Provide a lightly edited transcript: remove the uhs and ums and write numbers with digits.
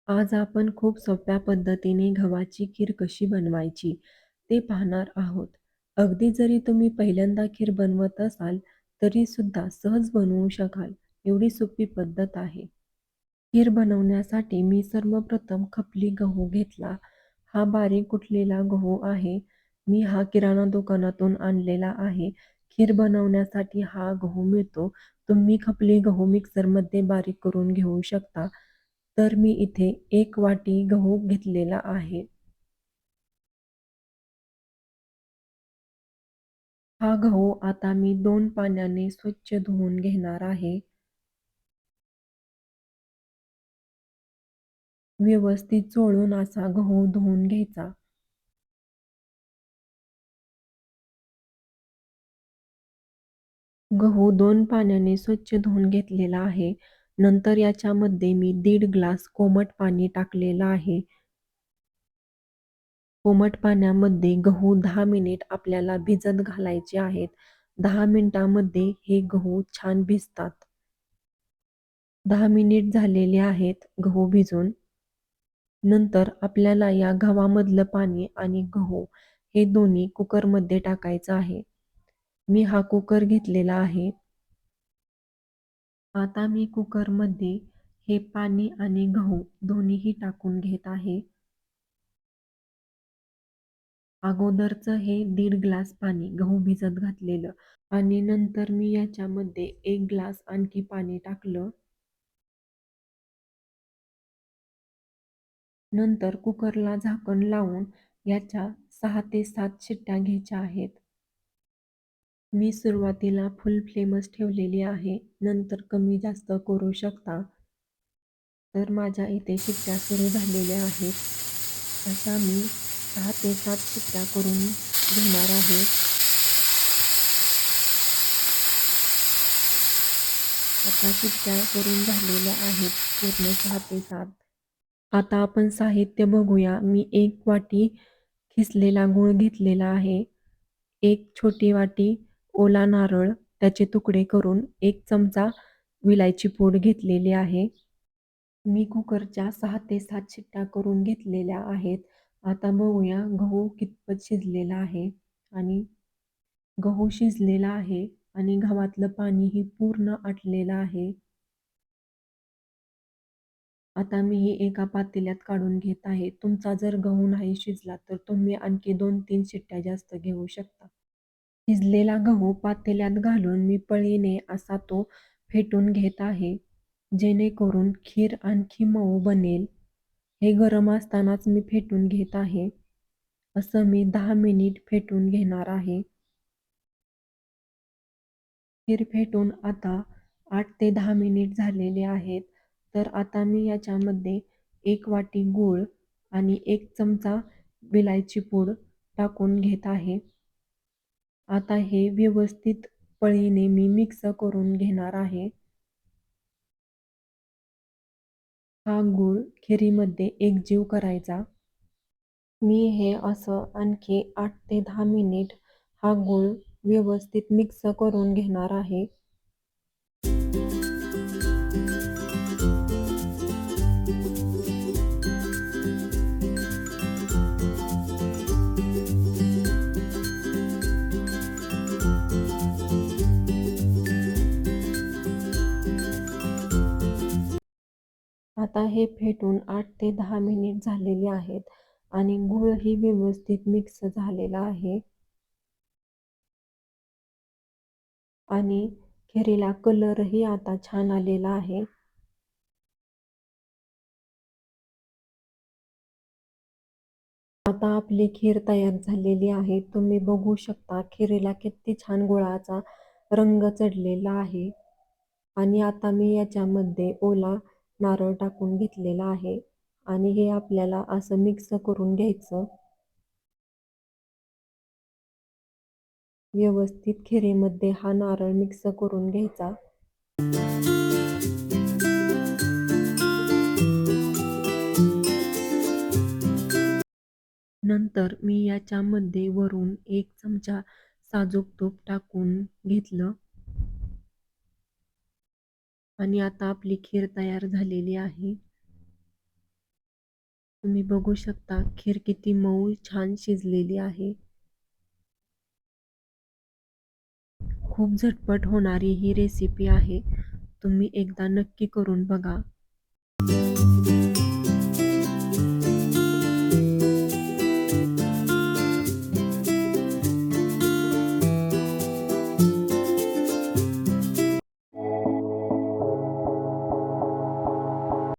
आज आपण खूप सोप्या पद्धतीने गव्हाची खीर कशी बनवायची ते पाहणार आहोत. अगदी जरी तुम्ही पहिल्यांदा खीर बनवत असाल, तरी सुद्धा सहज बनवू शकाल, एवढी सोपी पद्धत आहे. खीर बनवण्यासाठी मी सर्वप्रथम खपली गहू घेतला. हा बारीक कुटलेला गहू आहे. मी हा किराणा दुकानातून आणलेला आहे. खीर बनवण्यासाठी हा गहू मिळतो. तुम्ही खपली गहू मिक्सरमध्ये बारीक करून घेऊ शकता. तर मी इथे 1 वाटी गहू घेतलेला आहे. हा गहू आता मी 2 पाण्याने स्वच्छ धुवून घेणार आहे. व्यवस्थित चोळून असा गहू धुवून घ्यायचा. गहू 2 पाण्याने स्वच्छ धुवून घेतलेला आहे. नंतर याच्यामध्ये मी 1.5 ग्लास कोमट पाणी टाकलेलं आहे. कोमट पाण्यामध्ये गहू 10 मिनिट आपल्याला भिजत घालायचे आहेत. 10 मिनिटांमध्ये हे गहू छान भिजतात. 10 मिनिट झालेले आहेत गहू भिजून. नंतर आपल्याला या गव्हामधलं पाणी आणि गहू हे दोन्ही कुकरमध्ये टाकायचं आहे. मी हा कुकर घेतलेला आहे. आता मी कुकरमध्ये हे पाणी आणि गहू दोन्हीही टाकून घेत आहे. अगोदरचं हे 1.5 ग्लास पाणी गहू भिजत घातलेलं आणि नंतर मी याच्यामध्ये 1 ग्लास आणखी पाणी टाकलं. नंतर कुकरला झाकण लावून याच्या 6 ते 7 शिट्ट्या घ्यायच्या आहेत. मी सुरुवातीला फुल फ्लेमच ठेवलेली आहे. नंतर कमी जास्त करू शकता. तर माझ्या इथे शिट्ट्या सुरू झालेल्या आहेत. अशा मी 6 ते 7 शिट्ट्या करून घेणार आहे. आता शिट्ट्या करून झालेल्या आहेत पूर्ण 6 ते 7. आता आपण साहित्य बघूया. मी 1 वाटी खिसलेला गूळ घेतलेला आहे. 1 छोटी वाटी ओला नारळ त्याचे तुकडे करून 1 चमचा विलायची पूड घेतलेली आहे. मी कुकरच्या 6 ते 7 शिट्ट्या करून घेतलेल्या आहेत. आता बघूया गहू कितपत शिजलेला आहे आणि गहू शिजलेला आहे आणि गव्हातलं पाणीही पूर्ण आटलेलं आहे. आता मी ही एका पातेल्यात काढून घेत आहे. तुमचा जर गहू नाही शिजला तर तुम्ही आणखी 2-3 शिट्ट्या जास्त घेऊ शकता. शिजलेला गहू पातेल्यात घालून मी पळीने असा तो फेटून घेत आहे, जेणेकरून खीर आणखी मऊ बनेल. हे गरम असतानाच मी फेटून घेत आहे. असं मी 10 मिनिट फेटून घेणार आहे. खीर फेटून आता 8 ते 10 मिनिट झालेले आहेत. तर आता मी याच्यामध्ये 1 वाटी गूळ आणि 1 चमचा वेलायची पूड टाकून घेत आहे. आता हे व्यवस्थित पळीने मी मिक्स करून घेणार आहे. हा गूळ खिरीमध्ये एकजीव करायचा. मी हे असं आणखी 8 ते 10 मिनिट हा गूळ व्यवस्थित मिक्स करून घेणार आहे. आता हे फेटून 8 ते 10 मिनिट झालेले आहेत आणि गूळही व्यवस्थित मिक्स झालेला आहे आणि खिरीला कलरही आता छान आलेला आहे. आता आपली खीर तयार झालेली आहे. तुम्ही बघू शकता खिरीला किती छान गुळाचा रंग चढलेला आहे. आणि आता मी याच्यामध्ये ओला नारळ टाकून घेतलेला आहे आणि हे आपल्याला असं मिक्स करून घ्यायचं. व्यवस्थित खिरीमध्ये हा नारळ मिक्स करून घ्यायचा. नंतर मी याच्यामध्ये वरून 1 चमचा साजूक तूप टाकून घेतलं आणि आता आपली खीर तयार झालेली आहे. तुम्ही बघू शकता खीर किती मऊ छान शिजलेली आहे. खूप झटपट होणारी ही रेसिपी आहे. तुम्ही एकदा नक्की करून बघा.